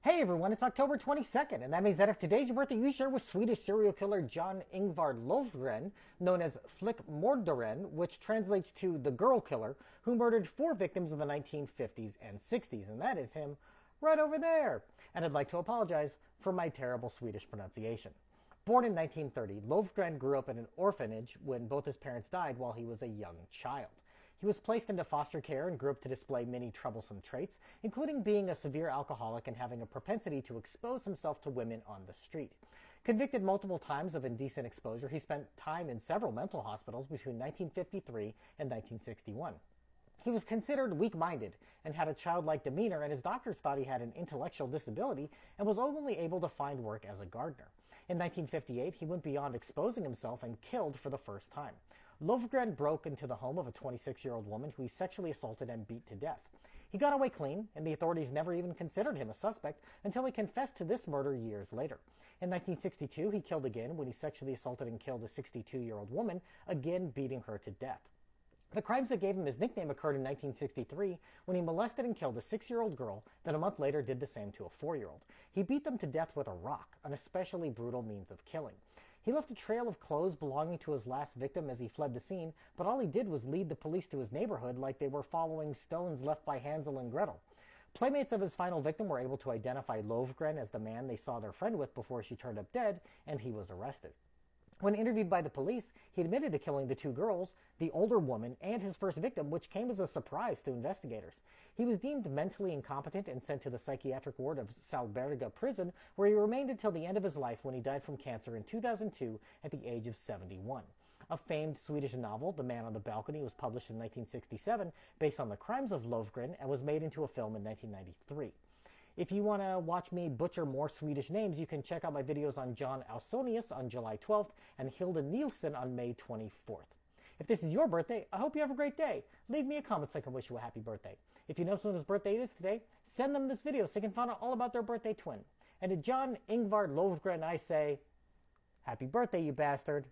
Hey everyone, it's October 22nd, and that means that if today's your birthday, you share with Swedish serial killer John Ingvar Lövgren, known as Flickmordaren, which translates to the girl killer, who murdered 4 victims in the 1950s and 60s, and that is him right over there. And I'd like to apologize for my terrible Swedish pronunciation. Born in 1930, Lövgren grew up in an orphanage when both his parents died while he was a young child. He was placed into foster care and grew up to display many troublesome traits, including being a severe alcoholic and having a propensity to expose himself to women on the street. Convicted multiple times of indecent exposure, he spent time in several mental hospitals between 1953 and 1961. He was considered weak-minded and had a childlike demeanor, and his doctors thought he had an intellectual disability and was only able to find work as a gardener. In 1958, he went beyond exposing himself and killed for the first time. Lövgren broke into the home of a 26-year-old woman who he sexually assaulted and beat to death. He got away clean, and the authorities never even considered him a suspect until he confessed to this murder years later. In 1962, he killed again when he sexually assaulted and killed a 62-year-old woman, again beating her to death. The crimes that gave him his nickname occurred in 1963 when he molested and killed a 6-year-old girl, then a month later did the same to a 4-year-old. He beat them to death with a rock, an especially brutal means of killing. He left a trail of clothes belonging to his last victim as he fled the scene, but all he did was lead the police to his neighborhood like they were following stones left by Hansel and Gretel. Playmates of his final victim were able to identify Lövgren as the man they saw their friend with before she turned up dead, and he was arrested. When interviewed by the police, he admitted to killing the 2 girls, the older woman, and his first victim, which came as a surprise to investigators. He was deemed mentally incompetent and sent to the psychiatric ward of Salberga prison, where he remained until the end of his life when he died from cancer in 2002 at the age of 71. A famed Swedish novel, The Man on the Balcony, was published in 1967 based on the crimes of Lövgren and was made into a film in 1993. If you want to watch me butcher more Swedish names, you can check out my videos on John Ausonius on July 12th and Hilda Nielsen on May 24th. If this is your birthday, I hope you have a great day. Leave me a comment so I can wish you a happy birthday. If you know someone's birthday it is today, send them this video so they can find out all about their birthday twin. And to John Ingvar Lövgren, I say, happy birthday, you bastard.